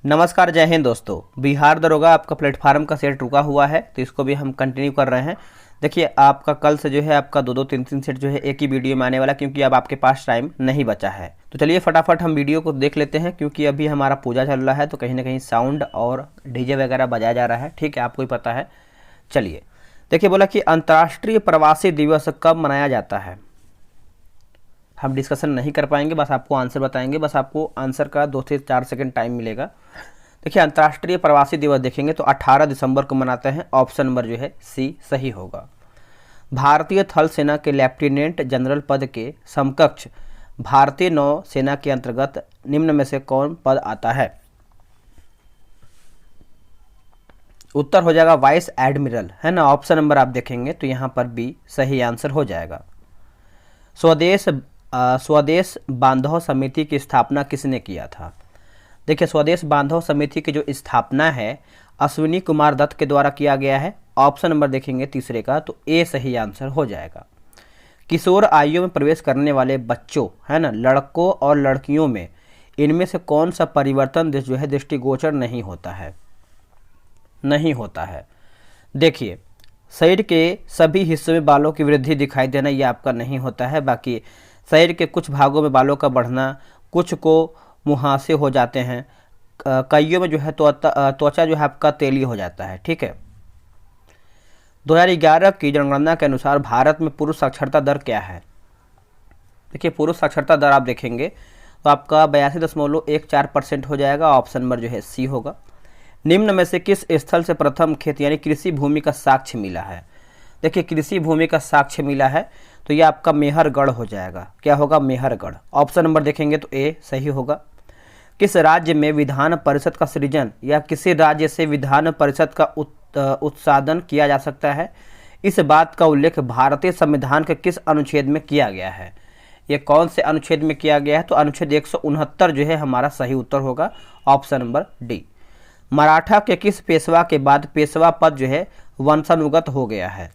नमस्कार, जय हिंद दोस्तों। बिहार दरोगा आपका प्लेटफार्म का सेट रुका हुआ है, तो इसको भी हम कंटिन्यू कर रहे हैं। देखिए, आपका कल से जो है आपका दो तीन तीन सेट जो है एक ही वीडियो में आने वाला, क्योंकि अब आपके पास टाइम नहीं बचा है। तो चलिए फटाफट हम वीडियो को देख लेते हैं, क्योंकि अभी हमारा पूजा चल रहा है तो कहीं ना कहीं साउंड और डीजे वगैरह बजाया जा रहा है। ठीक है, आपको ही पता है। चलिए देखिए, बोला कि अंतर्राष्ट्रीय प्रवासी दिवस कब मनाया जाता है। हम डिस्कशन नहीं कर पाएंगे, बस आपको आंसर बताएंगे। बस आपको आंसर का 2 से 4 सेकंड टाइम मिलेगा। देखिए, अंतर्राष्ट्रीय प्रवासी दिवस देखेंगे तो 18 दिसंबर को मनाते हैं। ऑप्शन नंबर जो है सी सही होगा। भारतीय थल सेना के लेफ्टिनेंट जनरल पद के समकक्ष भारतीय नौ सेना के अंतर्गत निम्न में से कौन पद आता है। उत्तर हो जाएगा वाइस एडमिरल, है ना। ऑप्शन नंबर आप देखेंगे तो यहाँ पर बी सही आंसर हो जाएगा। स्वदेश बांधव समिति की स्थापना किसने किया था। देखिए, स्वदेश बांधव समिति की जो स्थापना है अश्विनी कुमार दत्त के द्वारा किया गया है। ऑप्शन नंबर देखेंगे तीसरे का तो ए सही आंसर हो जाएगा। किशोर आयु में प्रवेश करने वाले बच्चों, है ना, लड़कों और लड़कियों में इनमें से कौन सा परिवर्तन जो है दृष्टिगोचर नहीं होता है। देखिए, शरीर के सभी हिस्सों में बालों की वृद्धि दिखाई देना ये आपका नहीं होता है। बाकी शरीर के कुछ भागों में बालों का बढ़ना, कुछ को मुहासे हो जाते हैं, कईयों में जो है त्वचा जो है आपका तेली हो जाता है। ठीक है। 2011 की जनगणना के अनुसार भारत में पुरुष साक्षरता दर क्या है। देखिए, पुरुष साक्षरता दर आप देखेंगे तो आपका 82.14% हो जाएगा। ऑप्शन नंबर जो है सी होगा। निम्न में से किस स्थल से प्रथम खेत यानी कृषि भूमि का साक्ष्य मिला है। देखिए, कृषि भूमि का साक्ष्य मिला है तो ये आपका मेहरगढ़ हो जाएगा। क्या होगा? मेहरगढ़। ऑप्शन नंबर देखेंगे तो ए सही होगा। किस राज्य में विधान परिषद का सृजन या किसी राज्य से विधान परिषद का उत्सादन किया जा सकता है, इस बात का उल्लेख भारतीय संविधान के किस अनुच्छेद में किया गया है। ये कौन से अनुच्छेद में किया गया है तो अनुच्छेद 169 जो है हमारा सही उत्तर होगा। Option number D. मराठा के किस पेशवा के बाद पेशवा पद जो है वंशानुगत हो गया है।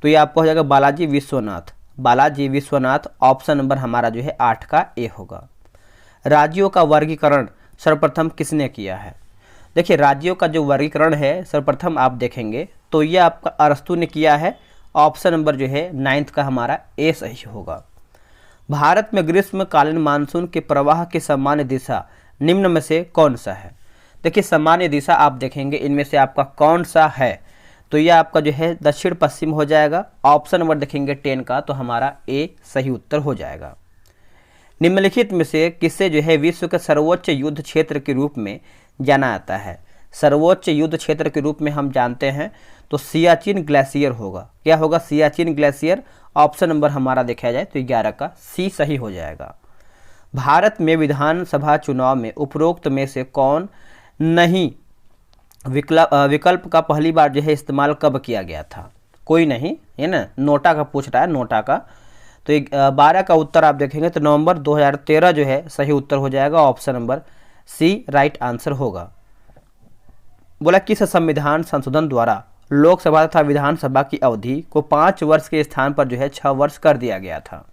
तो ये आपको हो जाएगा बालाजी विश्वनाथ। ऑप्शन नंबर हमारा जो है 8 का ए होगा। राज्यों का वर्गीकरण सर्वप्रथम किसने किया है। देखिए, राज्यों का जो वर्गीकरण है सर्वप्रथम आप देखेंगे तो ये आपका अरस्तु ने किया है। ऑप्शन नंबर जो है 9 का हमारा ए सही होगा। भारत में ग्रीष्मकालीन मानसून के प्रवाह की सामान्य दिशा निम्न में से कौन सा है। देखिए, सामान्य दिशा आप देखेंगे इनमें से आपका कौन सा है तो यह आपका जो है दक्षिण पश्चिम हो जाएगा। ऑप्शन नंबर देखेंगे 10 का तो हमारा ए सही उत्तर हो जाएगा। निम्नलिखित में से किसे जो है विश्व के सर्वोच्च युद्ध क्षेत्र के रूप में जाना जाता है। सर्वोच्च युद्ध क्षेत्र के रूप में हम जानते हैं तो सियाचिन ग्लेशियर होगा। क्या होगा? सियाचिन ग्लेशियर। ऑप्शन नंबर हमारा देखा जाए तो 11 का सी सही हो जाएगा। भारत में विधानसभा चुनाव में उपरोक्त में से कौन नहीं विकल्प का पहली बार जो है इस्तेमाल कब किया गया था। कोई नहीं, है ना। नोटा का पूछ रहा है, नोटा का। तो 12 का उत्तर आप देखेंगे तो नवंबर 2013 जो है सही उत्तर हो जाएगा। Option number C right answer होगा। बोला किस संविधान संशोधन द्वारा लोकसभा तथा विधानसभा की अवधि को 5 वर्ष के स्थान पर जो है 6 वर्ष कर दिया गया था।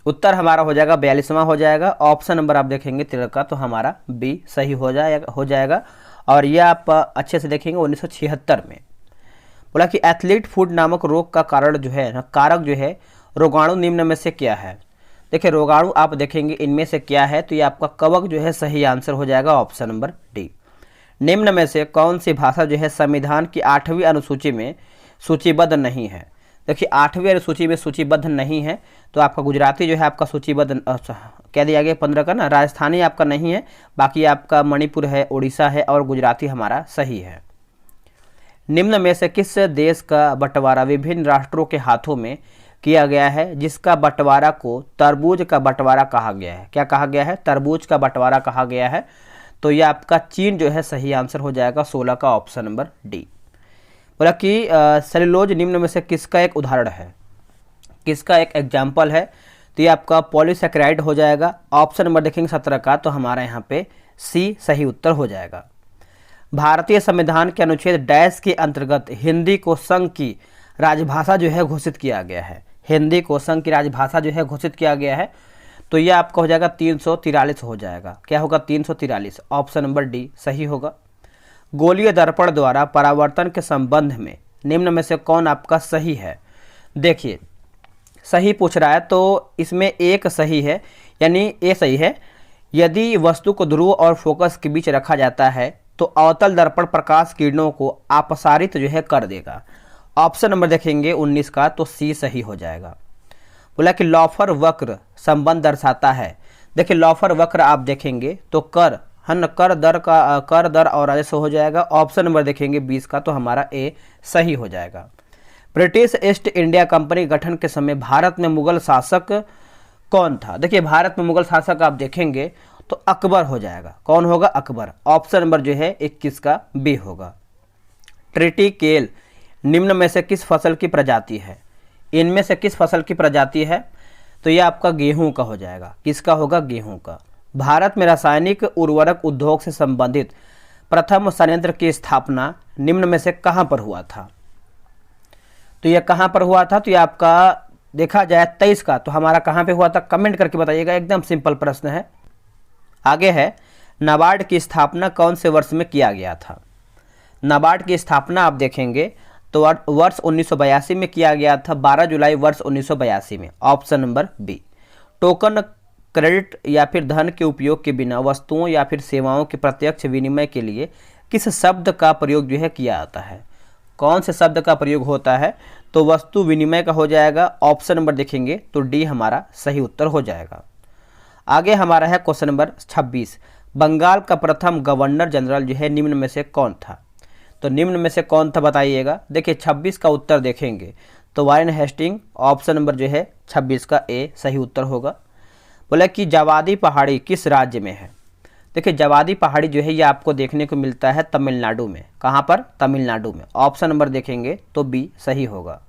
उत्तर हमारा हो जाएगा 42वां हो जाएगा। ऑप्शन नंबर आप देखेंगे 13 का तो हमारा बी सही हो जाएगा। और यह आप अच्छे से देखेंगे 1976 में। बोला कि एथलीट फुट नामक रोग का कारण जो है ना, कारक जो है रोगाणु निम्न में से क्या है। देखिए, रोगाणु आप देखेंगे इनमें से क्या है तो ये आपका कवक जो है सही आंसर हो जाएगा। Option number D. निम्न में से कौन सी भाषा जो है संविधान की 8वीं अनुसूची में सूचीबद्ध नहीं है। देखिए, 8वीं अनुसूची में सूचीबद्ध नहीं है तो आपका गुजराती जो है आपका सूचीबद्ध क्या दिया गया 15 का ना। राजस्थानी आपका नहीं है, बाकी आपका मणिपुर है, उड़ीसा है और गुजराती हमारा सही है। निम्न में से किस देश का बंटवारा विभिन्न राष्ट्रों के हाथों में किया गया है जिसका बंटवारा को तरबूज का बंटवारा कहा गया है। क्या कहा गया है? तरबूज का बंटवारा कहा गया है। तो यह आपका चीन जो है सही आंसर हो जाएगा। 16 का ऑप्शन नंबर डी। बोला कि सेलुलोज निम्न में से किसका एक उदाहरण है, किसका एक एग्जाम्पल है। तो ये आपका पॉलीसेकेराइड हो जाएगा। ऑप्शन नंबर देखेंगे 17 का तो हमारा यहाँ पे सी सही उत्तर हो जाएगा। भारतीय संविधान के अनुच्छेद डैश के अंतर्गत हिंदी को संघ की राजभाषा जो है घोषित किया गया है। हिंदी को संघ की राजभाषा जो है घोषित किया गया है। तो यह आपका हो जाएगा 343 हो जाएगा। क्या होगा? 343। ऑप्शन नंबर डी सही होगा। गोलीय दर्पण द्वारा परावर्तन के संबंध में निम्न में से कौन आपका सही है? देखिए सही पूछ रहा है तो इसमें एक सही है, यानी ए सही है। यदि वस्तु को ध्रुव और फोकस के बीच रखा जाता है तो अवतल दर्पण प्रकाश किरणों को अपसारित जो है कर देगा। ऑप्शन नंबर देखेंगे 19 का, तो सी सही हो जाएगा। बोला कि लॉफर वक्र संबंध दर्शाता है। देखिए लॉफर वक्र आप देखेंगे तो कर दर और राजस्व हो जाएगा। ऑप्शन नंबर देखेंगे 20 का, तो हमारा ए सही हो जाएगा। ब्रिटिश ईस्ट इंडिया कंपनी गठन के समय भारत में मुगल शासक कौन था? देखिए भारत में मुगल शासक आप देखेंगे तो अकबर हो जाएगा। कौन होगा? अकबर। ऑप्शन नंबर जो है 21 का बी होगा। ट्रिटिकेल निम्न में से किस फसल की प्रजाति है? इनमें से किस फसल की प्रजाति है? तो यह आपका गेहूं का हो जाएगा। किसका होगा? गेहूं का। भारत में रासायनिक उर्वरक उद्योग से संबंधित प्रथम संयंत्र की स्थापना निम्न में से कहां पर हुआ था? तो यह कहां पर हुआ था? तो यह आपका देखा जाए 23 का, तो हमारा कहां पे हुआ था? कमेंट करके बताइएगा, एकदम सिंपल प्रश्न है। आगे है नाबार्ड की स्थापना कौन से वर्ष में किया गया था? नाबार्ड की स्थापना आप देखेंगे तो वर्ष 1982 में किया गया था, 12 जुलाई वर्ष 1982 में। Option number B. Token credit या फिर धन के उपयोग के बिना वस्तुओं या फिर सेवाओं के प्रत्यक्ष विनिमय के लिए किस शब्द का प्रयोग जो है किया जाता है? कौन से शब्द का प्रयोग होता है? तो वस्तु विनिमय का हो जाएगा। ऑप्शन नंबर देखेंगे तो डी हमारा सही उत्तर हो जाएगा। आगे हमारा है क्वेश्चन नंबर 26। बंगाल का प्रथम गवर्नर जनरल जो है निम्न में से कौन था? तो निम्न में से कौन था बताइएगा। देखिए 26 का उत्तर देखेंगे तो वारेन हेस्टिंग। ऑप्शन नंबर जो है 26 का ए सही उत्तर होगा। बोला कि जावादी पहाड़ी किस राज्य में है? देखिए जावादी पहाड़ी जो है ये आपको देखने को मिलता है तमिलनाडु में। कहाँ पर? तमिलनाडु में। ऑप्शन नंबर देखेंगे तो बी सही होगा।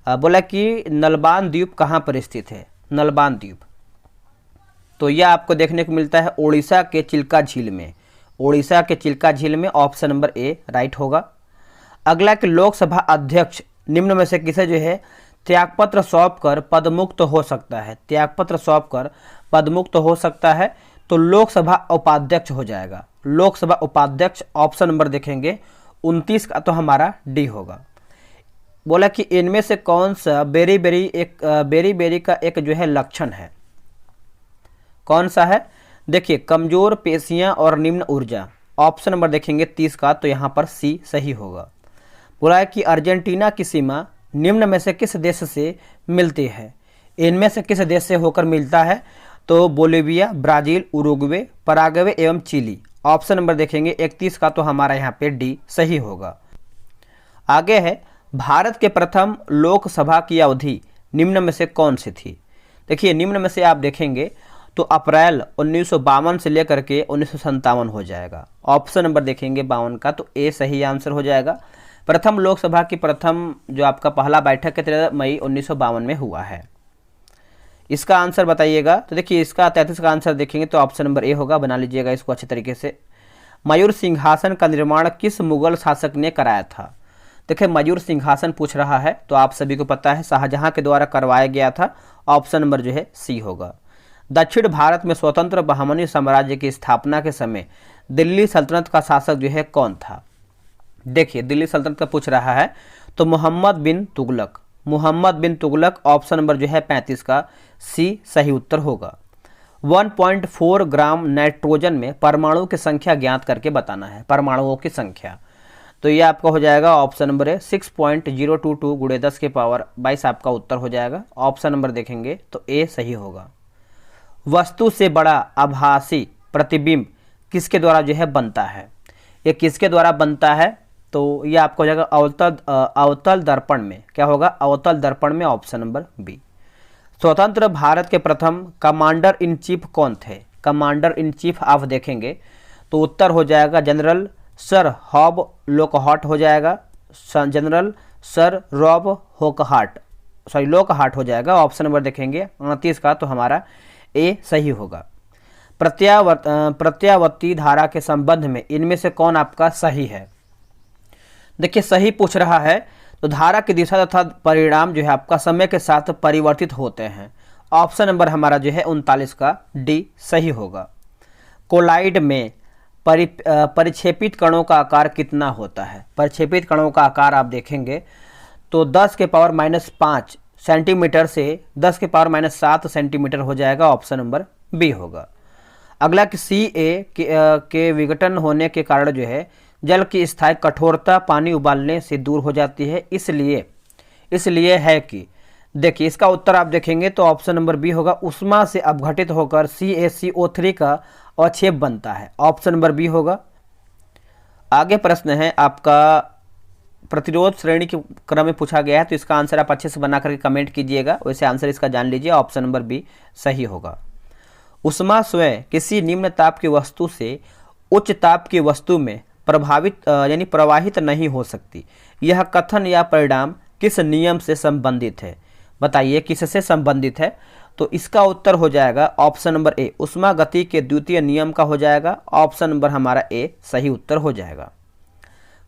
बोला कि नलबान द्वीप कहाँ पर स्थित है? नलबान द्वीप तो यह आपको देखने को मिलता है उड़ीसा के चिल्का झील में। उड़ीसा के चिल्का झील में। ऑप्शन नंबर ए राइट होगा। अगला कि लोकसभा अध्यक्ष निम्न में से किसे जो है त्यागपत्र सौंप कर पदमुक्त हो सकता है? त्यागपत्र सौंप कर पदमुक्त हो सकता है तो लोकसभा उपाध्यक्ष हो जाएगा। लोकसभा उपाध्यक्ष। ऑप्शन नंबर देखेंगे 29 का, तो हमारा डी होगा। बोला कि इनमें से कौन सा बेरी बेरी का एक जो है लक्षण है? कौन सा है? देखिए कमजोर पेशियां और निम्न ऊर्जा। ऑप्शन नंबर देखेंगे 30 का, तो यहाँ पर सी सही होगा। बोला है कि अर्जेंटीना की सीमा निम्न में से किस देश से मिलती है? इनमें से किस देश से होकर मिलता है? तो बोलिविया, ब्राजील, उरुग्वे, पराग्वे एवं चिली। ऑप्शन नंबर देखेंगे 31 का, तो हमारा यहाँ पे डी सही होगा। आगे है भारत के प्रथम लोकसभा की अवधि निम्न में से कौन सी थी? देखिए निम्न में से आप देखेंगे तो अप्रैल 1952 से लेकर के 1957 हो जाएगा। ऑप्शन नंबर देखेंगे 52 का, तो ए सही आंसर हो जाएगा। प्रथम लोकसभा की प्रथम जो आपका पहला बैठक 13 मई 1952 में हुआ है। इसका आंसर बताइएगा। तो देखिए इसका 33 का आंसर देखेंगे तो ऑप्शन नंबर ए होगा। बना लीजिएगा इसको अच्छे तरीके से। मयूर सिंहासन का निर्माण किस मुगल शासक ने कराया था? देखिए मयूर सिंहासन पूछ रहा है तो आप सभी को पता है शाहजहां के द्वारा करवाया गया था। ऑप्शन नंबर जो है सी होगा। दक्षिण भारत में स्वतंत्र बहमनी साम्राज्य की स्थापना के समय दिल्ली सल्तनत का शासक जो है कौन था? देखिए दिल्ली सल्तनत का पूछ रहा है तो मोहम्मद बिन तुगलक। मोहम्मद बिन तुगलक। ऑप्शन नंबर जो है 35 का सी सही उत्तर होगा। 1.4 ग्राम नाइट्रोजन में परमाणु की संख्या ज्ञात करके बताना है। परमाणुओं की संख्या तो ये आपका हो जाएगा। ऑप्शन नंबर है 6.022 गुणे 10 के पावर 22 आपका उत्तर हो जाएगा। ऑप्शन नंबर देखेंगे तो ए सही होगा। वस्तु से बड़ा आभासी प्रतिबिंब किसके द्वारा जो है बनता है? ये किसके द्वारा बनता है? तो ये आपको हो जाएगा अवतल दर्पण में। क्या होगा? अवतल दर्पण में। Option number B. स्वतंत्र भारत के प्रथम कमांडर इन चीफ कौन थे? कमांडर इन चीफ आप देखेंगे तो उत्तर हो जाएगा जनरल सर हॉब लोकहार्ट हो जाएगा। जनरल सर रॉब लोकहार्ट हो जाएगा। ऑप्शन नंबर देखेंगे 29 का, तो हमारा ए सही होगा। प्रत्यावर्ती धारा के संबंध में इनमें से कौन आपका सही है? देखिए सही पूछ रहा है तो धारा की दिशा तथा परिणाम जो है आपका समय के साथ परिवर्तित होते हैं। ऑप्शन नंबर हमारा जो है 39 का डी सही होगा। कोलाइड में परिक्षेपित कणों का आकार कितना होता है? परिक्षेपित कणों का आकार आप देखेंगे तो 10 के पावर -5 सेंटीमीटर से 10 के पावर -7 सेंटीमीटर हो जाएगा। ऑप्शन नंबर बी होगा। अगला कि के विघटन होने के कारण जो है जल की स्थायी कठोरता पानी उबालने से दूर हो जाती है, इसलिए है कि देखिए इसका उत्तर आप देखेंगे तो ऑप्शन नंबर बी होगा। उष्मा से अपघटित होकर CaCO3 का अवक्षेप बनता है। ऑप्शन नंबर बी होगा। आगे प्रश्न है आपका प्रतिरोध श्रेणी के क्रम में पूछा गया है, तो इसका आंसर आप अच्छे से बना करके कमेंट कीजिएगा। वैसे आंसर इसका जान लीजिए, ऑप्शन नंबर बी सही होगा। उष्मा स्वयं किसी निम्न ताप की वस्तु से उच्च ताप की वस्तु में प्रवाहित नहीं हो सकती। यह कथन या परिणाम किस नियम से संबंधित है? बताइए किससे संबंधित है? तो इसका उत्तर हो जाएगा ऑप्शन नंबर ए, उष्मा गति के द्वितीय नियम का हो जाएगा। ऑप्शन नंबर हमारा ए सही उत्तर हो जाएगा।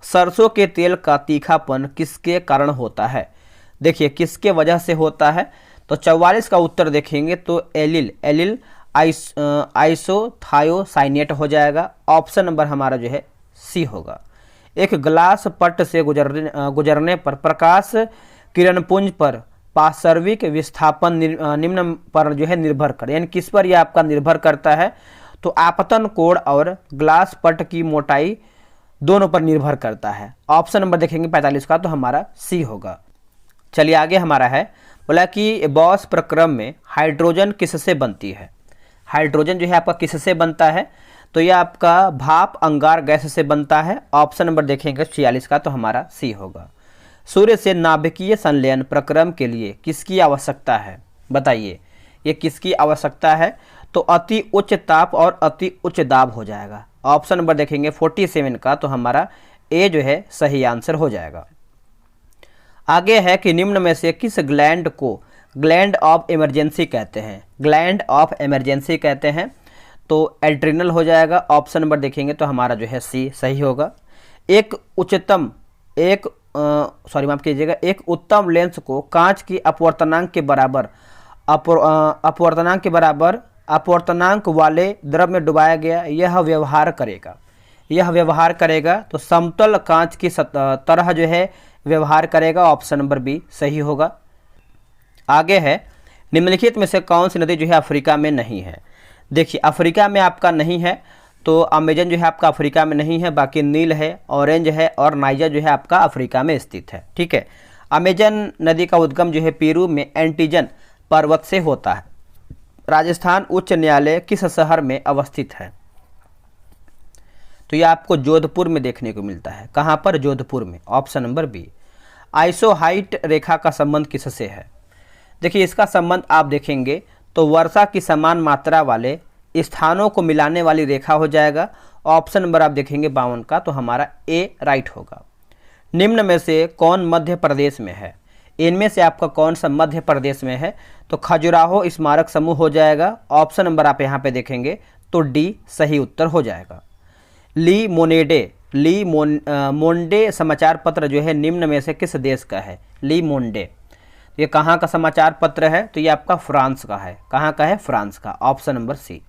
सरसों के तेल का तीखापन किसके कारण होता है? देखिए किसके वजह से होता है, तो 44 का उत्तर देखेंगे तो एलिल आइसोथायोसाइनेट हो जाएगा। ऑप्शन नंबर हमारा जो है सी होगा। एक ग्लास पट से गुजरने पर प्रकाश किरणपुंज पर पार्श्विक विस्थापन निम्न पर जो है निर्भर कर, यानी किस पर यह आपका निर्भर करता है? तो आपतन कोण और ग्लास पट की मोटाई दोनों पर निर्भर करता है। ऑप्शन नंबर देखेंगे 45 का, तो हमारा सी होगा। चलिए आगे हमारा है, बोला कि बॉस प्रक्रम में हाइड्रोजन किससे बनती है? हाइड्रोजन जो है आपका किससे बनता है? तो यह आपका भाप अंगार गैस से बनता है। ऑप्शन नंबर देखेंगे 46 का, तो हमारा सी होगा। सूर्य से नाभिकीय संलयन प्रक्रम के लिए किसकी आवश्यकता है? बताइए ये किसकी आवश्यकता है? तो अति उच्च ताप और अति उच्च दाब हो जाएगा। ऑप्शन नंबर देखेंगे 47 का, तो हमारा ए जो है सही आंसर हो जाएगा। आगे है कि निम्न में से किस ग्लैंड को ग्लैंड ऑफ इमरजेंसी कहते हैं? ग्लैंड ऑफ इमरजेंसी कहते हैं, तो एड्रिनल हो जाएगा। ऑप्शन नंबर देखेंगे तो हमारा जो है सी सही होगा। एक उत्तम लेंस को कांच की अपवर्तनांक वाले द्रव में डुबाया गया, यह व्यवहार करेगा तो समतल कांच की तरह जो है व्यवहार करेगा। ऑप्शन नंबर बी सही होगा। आगे है, निम्नलिखित में से कौन सी नदी जो है अफ्रीका में नहीं है? देखिए अफ्रीका में आपका नहीं है, तो अमेजन जो है आपका अफ्रीका में नहीं है, बाकी नील है, ऑरेंज है और नाइजर जो है आपका अफ्रीका में स्थित है। ठीक है, अमेजन नदी का उद्गम जो है पेरू में एंटीजन पर्वत से होता है। राजस्थान उच्च न्यायालय किस शहर में अवस्थित है? तो यह आपको जोधपुर में देखने को मिलता है। कहाँ पर? जोधपुर में। Option number B. आइसोहाइट रेखा का संबंध किससे है? देखिए इसका संबंध आप देखेंगे तो वर्षा की समान मात्रा वाले स्थानों को मिलाने वाली रेखा हो जाएगा। ऑप्शन नंबर आप देखेंगे 52 का, तो हमारा ए राइट होगा। निम्न में से कौन मध्य प्रदेश में है? इनमें से आपका कौन सा मध्य प्रदेश में है? तो खजुराहो स्मारक समूह हो जाएगा। ऑप्शन नंबर आप यहाँ पे देखेंगे तो डी सही उत्तर हो जाएगा। ली मोंडे समाचार पत्र जो है निम्न में से किस देश का है? ली मोंडे ये कहाँ का समाचार पत्र है? तो ये आपका फ्रांस का है। कहाँ का है? फ्रांस का। ऑप्शन नंबर सी।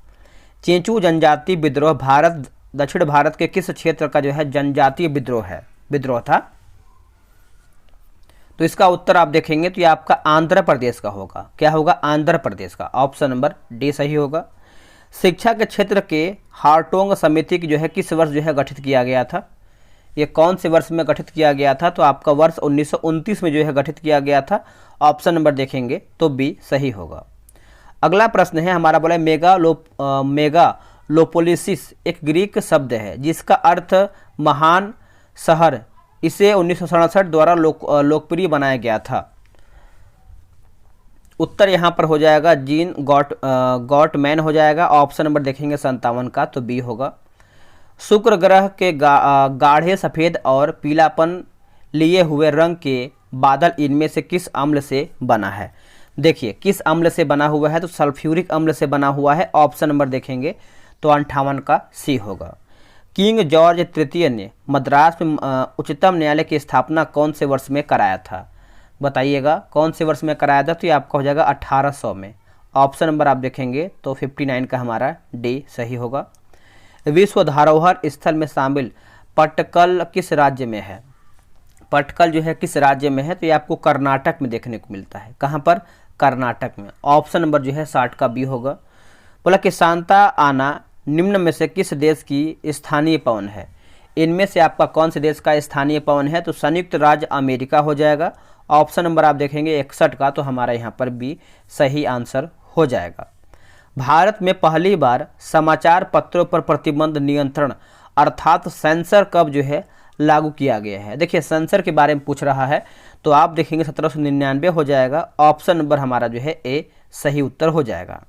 चेंचू जनजातीय विद्रोह दक्षिण भारत के किस क्षेत्र का जो है जनजातीय विद्रोह था? तो इसका उत्तर आप देखेंगे तो ये आपका आंध्र प्रदेश का होगा। क्या होगा? आंध्र प्रदेश का। ऑप्शन नंबर डी सही होगा। शिक्षा के क्षेत्र के हार्टोंग समिति की जो है किस वर्ष जो है गठित किया गया था? ये कौन से वर्ष में गठित किया गया था? तो आपका वर्ष 1929 में जो है गठित किया गया था। ऑप्शन नंबर देखेंगे तो बी सही होगा। अगला प्रश्न है हमारा, बोला मेगालोपोलिसिस एक ग्रीक शब्द है जिसका अर्थ महान शहर। इसे 1967 द्वारा लोकप्रिय बनाया गया था। उत्तर यहाँ पर हो जाएगा जीन गॉटमैन हो जाएगा। ऑप्शन नंबर देखेंगे 57 का, तो बी होगा। शुक्र ग्रह के गाढ़े सफ़ेद और पीलापन लिए हुए रंग के बादल इनमें से किस अम्ल से बना है? देखिए किस अम्ल से बना हुआ है? तो सल्फ्यूरिक अम्ल से बना हुआ है। ऑप्शन नंबर देखेंगे तो 58 का सी होगा। किंग जॉर्ज तृतीय ने मद्रास में उच्चतम न्यायालय की स्थापना कौन से वर्ष में कराया था? बताइएगा कौन से वर्ष में कराया था? तो ये आपका हो जाएगा 1800 में। ऑप्शन नंबर आप देखेंगे तो 59 का हमारा डी सही होगा। विश्व धरोहर स्थल में शामिल पट्टकल किस राज्य में है? पट्टकल जो है किस राज्य में है? तो ये आपको कर्नाटक में देखने को मिलता है। कहाँ पर? कर्नाटक में। ऑप्शन नंबर जो है 60 का बी होगा। बोला कि सांता आना निम्न में से किस देश की स्थानीय पवन है? इनमें से आपका कौन से देश का स्थानीय पवन है? तो संयुक्त राज्य अमेरिका हो जाएगा। ऑप्शन नंबर आप देखेंगे 61 का, तो हमारा यहाँ पर बी सही आंसर हो जाएगा। भारत में पहली बार समाचार पत्रों पर प्रतिबंध नियंत्रण अर्थात सेंसर कब जो है लागू किया गया है? देखिए सेंसर के बारे में पूछ रहा है, तो आप देखेंगे 1799 हो जाएगा। ऑप्शन नंबर हमारा जो है ए सही उत्तर हो जाएगा।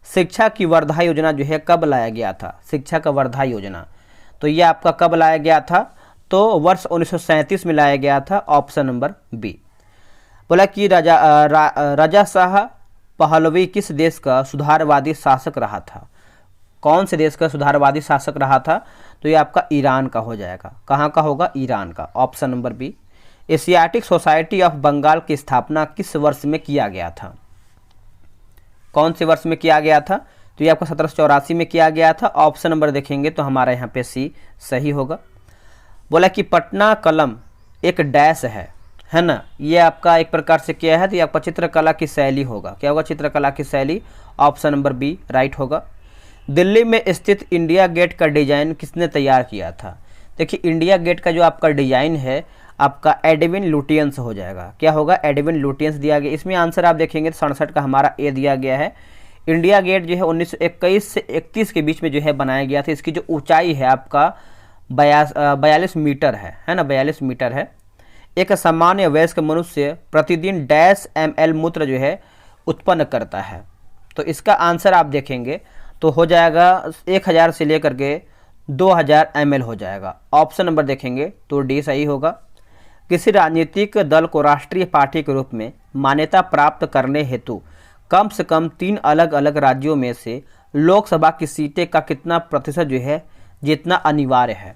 शिक्षा की वर्धा योजना जो है कब लाया गया था? शिक्षा का वर्धा योजना, तो ये आपका कब लाया गया था? तो वर्ष 1937 में लाया गया था। Option number B. बोला कि राजा शाह पहलवी किस देश का सुधारवादी शासक रहा था? कौन से देश का सुधारवादी शासक रहा था? तो ये आपका ईरान का हो जाएगा। कहाँ का होगा? ईरान का। Option number B. Asiatic Society of Bengal की स्थापना किस वर्ष में किया गया था? कौन से वर्ष में किया गया था? तो ये आपका 1784 में किया गया था। ऑप्शन नंबर देखेंगे तो हमारा यहाँ पे सी सही होगा। बोला कि पटना कलम एक डैश है ना, ये आपका एक प्रकार से क्या है? तो ये आपका चित्रकला की शैली होगा। क्या होगा? चित्रकला की शैली। ऑप्शन नंबर बी राइट होगा। दिल्ली में स्थित इंडिया गेट का डिजाइन किसने तैयार किया था? देखिए इंडिया गेट का जो आपका डिजाइन है आपका एडविन लुटियंस हो जाएगा। क्या होगा? एडविन लुटियंस दिया गया। इसमें आंसर आप देखेंगे तो 67 का हमारा ए दिया गया है। इंडिया गेट जो है 1921 से 31 के बीच में जो है बनाया गया था। इसकी जो ऊंचाई है आपका 42 मीटर है ना, 42 मीटर है। एक सामान्य वयस्क मनुष्य प्रतिदिन डैश ml मूत्र जो है उत्पन्न करता है। तो इसका आंसर आप देखेंगे तो हो जाएगा 1000 से लेकर के 2000 ml हो जाएगा। ऑप्शन नंबर देखेंगे तो डी सही होगा। किसी राजनीतिक दल को राष्ट्रीय पार्टी के रूप में मान्यता प्राप्त करने हेतु कम से कम 3 अलग अलग राज्यों में से लोकसभा की सीटें का कितना प्रतिशत जो है जीतना अनिवार्य है?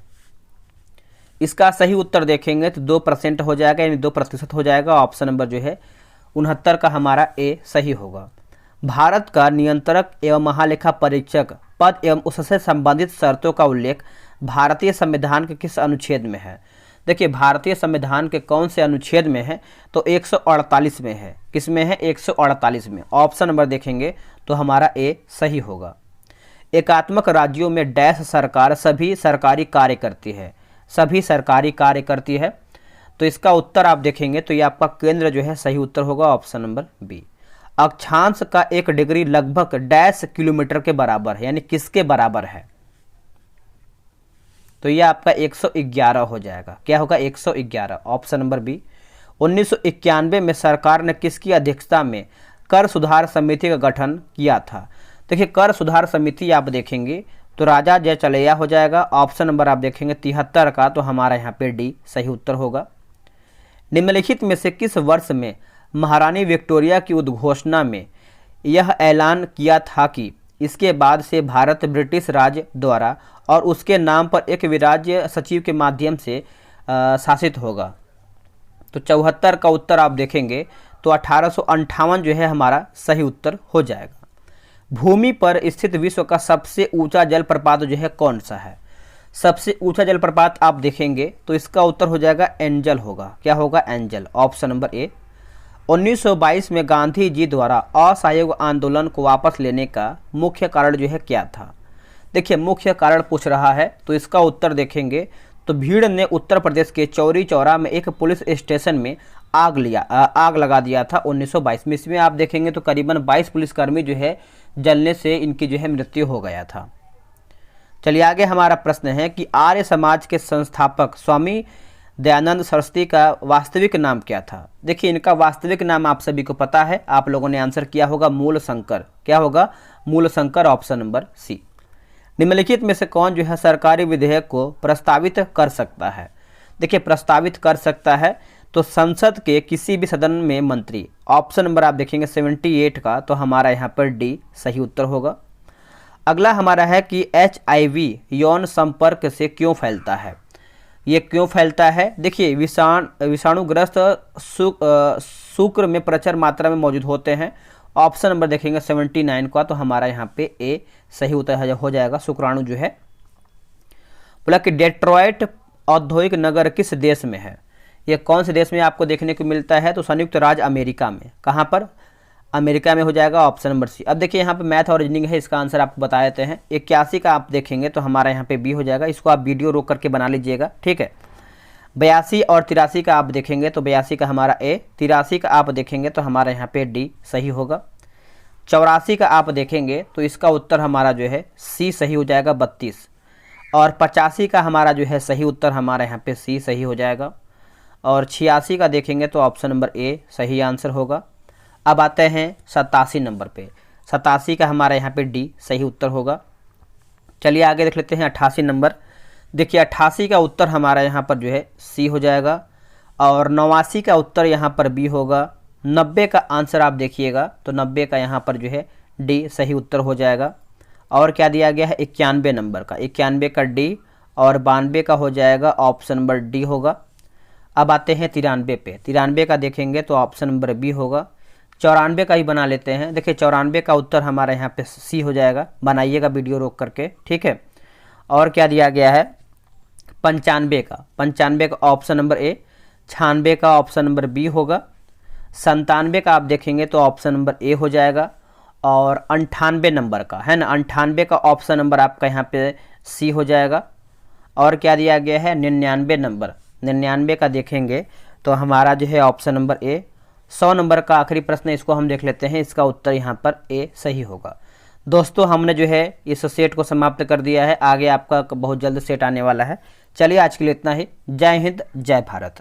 इसका सही उत्तर देखेंगे तो 2% हो जाएगा, यानी 2% हो जाएगा। ऑप्शन नंबर जो है 69 का हमारा ए सही होगा। भारत का नियंत्रक एवं महालेखा परीक्षक पद एवं उससे संबंधित शर्तों का उल्लेख भारतीय संविधान के किस अनुच्छेद में है? देखिए भारतीय संविधान के कौन से अनुच्छेद में है? तो 148 में है। किस में है? 148 में। ऑप्शन नंबर देखेंगे तो हमारा ए सही होगा। एकात्मक राज्यों में डैश सरकार सभी सरकारी कार्य करती है। सभी सरकारी कार्य करती है, तो इसका उत्तर आप देखेंगे तो ये आपका केंद्र जो है सही उत्तर होगा। Option number B. अक्षांश का 1 डिग्री लगभग डैश किलोमीटर के बराबर है, यानी किसके बराबर है? तो ये आपका 111 हो जाएगा। क्या होगा? 111। Option number B. 1991 में सरकार ने किसकी अध्यक्षता में कर सुधार समिति का गठन किया था? देखिए कर सुधार समिति आप देखेंगे तो राजा जयचलैया हो जाएगा। ऑप्शन नंबर आप देखेंगे 73 का, तो हमारा यहाँ पे डी सही उत्तर होगा। निम्नलिखित में से किस वर्ष में महारानी विक्टोरिया की उद्घोषणा में यह ऐलान किया था कि इसके बाद से भारत ब्रिटिश राज द्वारा और उसके नाम पर एक विराज्य सचिव के माध्यम से शासित होगा? तो 74 का उत्तर आप देखेंगे तो 1858 जो है हमारा सही उत्तर हो जाएगा। भूमि पर स्थित विश्व का सबसे ऊंचा जलप्रपात जो है कौन सा है? सबसे ऊंचा जलप्रपात आप देखेंगे तो इसका उत्तर हो जाएगा एंजल होगा। क्या होगा? एंजल। Option number A. 1922 में गांधी जी द्वारा असहयोग आंदोलन को वापस लेने का मुख्य कारण जो है क्या था? देखिए मुख्य कारण पूछ रहा है तो इसका उत्तर देखेंगे तो भीड़ ने उत्तर प्रदेश के चौरी चौरा में एक पुलिस स्टेशन में आग लगा दिया था 1922 में। इसमें आप देखेंगे तो करीबन 22 पुलिसकर्मी जो है जलने से इनकी जो है मृत्यु हो गया था। चलिए आगे हमारा प्रश्न है कि आर्य समाज के संस्थापक स्वामी दयानंद सरस्वती का वास्तविक नाम क्या था? देखिए इनका वास्तविक नाम आप सभी को पता है, आप लोगों ने आंसर किया होगा मूल शंकर। क्या होगा? मूल शंकर। ऑप्शन नंबर सी। निम्नलिखित में से कौन जो है सरकारी विधेयक को प्रस्तावित कर सकता है? देखिए प्रस्तावित कर सकता है तो संसद के किसी भी सदन में मंत्री। ऑप्शन नंबर आप देखेंगे 78 का, तो हमारा यहाँ पर डी सही उत्तर होगा। अगला हमारा है कि HIV यौन संपर्क से क्यों फैलता है? ये क्यों फैलता है? देखिए विषाणुग्रस्त शुक्र में प्रचुर मात्रा में मौजूद होते हैं ऑप्शन नंबर देखेंगे 79 का, तो हमारा यहाँ पे ए सही उत्तर हो जाएगा। शुक्राणु जो है, बोला कि डेट्रॉयट औद्योगिक नगर किस देश में है? ये कौन से देश में आपको देखने को मिलता है? तो संयुक्त राज्य अमेरिका में। कहाँ पर? अमेरिका में हो जाएगा ऑप्शन नंबर सी। अब देखिए यहाँ पे मैथ और रीजनिंग है, इसका आंसर आपको बता देते हैं। 81 का आप देखेंगे तो हमारा यहाँ पे बी हो जाएगा। इसको आप वीडियो रोक करके बना लीजिएगा, ठीक है। 82 और 83 का आप देखेंगे तो 82 का हमारा ए, 83 का आप देखेंगे तो हमारा यहाँ पे डी सही होगा। 84 का आप देखेंगे तो इसका उत्तर हमारा जो है सी सही हो जाएगा 32। और 85 का हमारा जो है सही उत्तर हमारा यहाँ पे सी सही हो जाएगा। और 86 का देखेंगे तो ऑप्शन नंबर ए सही आंसर होगा। अब आते हैं 87 नंबर पे। 87 का हमारा यहाँ पे डी सही उत्तर होगा। चलिए आगे देख लेते हैं 88 नंबर। देखिए 88 का उत्तर हमारा यहाँ पर जो है सी हो जाएगा। और 89 का उत्तर यहाँ पर बी होगा। 90 का आंसर आप देखिएगा तो 90 का यहाँ पर जो है डी सही उत्तर हो जाएगा। और क्या दिया गया है? 91 नंबर का, 91 का डी। और 92 का हो जाएगा ऑप्शन नंबर डी होगा। अब आते हैं 93 पे। 93 का देखेंगे तो ऑप्शन नंबर बी होगा। 94 का ही बना लेते हैं। देखिए 94 का उत्तर हमारा यहाँ पे सी हो जाएगा। बनाइएगा वीडियो रोक करके, ठीक है। और क्या दिया गया है? 95 का, 95 का ऑप्शन नंबर ए। 96 का ऑप्शन नंबर बी होगा। 97 का आप देखेंगे तो ऑप्शन नंबर ए हो जाएगा। और 98 नंबर का है ना, 98 का ऑप्शन नंबर आपका यहाँ पे सी हो जाएगा। और क्या दिया गया है? 99 नंबर, 99 का देखेंगे तो हमारा जो है ऑप्शन नंबर ए। 100 नंबर का आखिरी प्रश्न, इसको हम देख लेते हैं। इसका उत्तर यहाँ पर ए सही होगा। दोस्तों हमने जो है इस सेट को समाप्त कर दिया है। आगे आपका बहुत जल्द सेट आने वाला है। चलिए आज के लिए इतना ही। जय हिंद, जय भारत।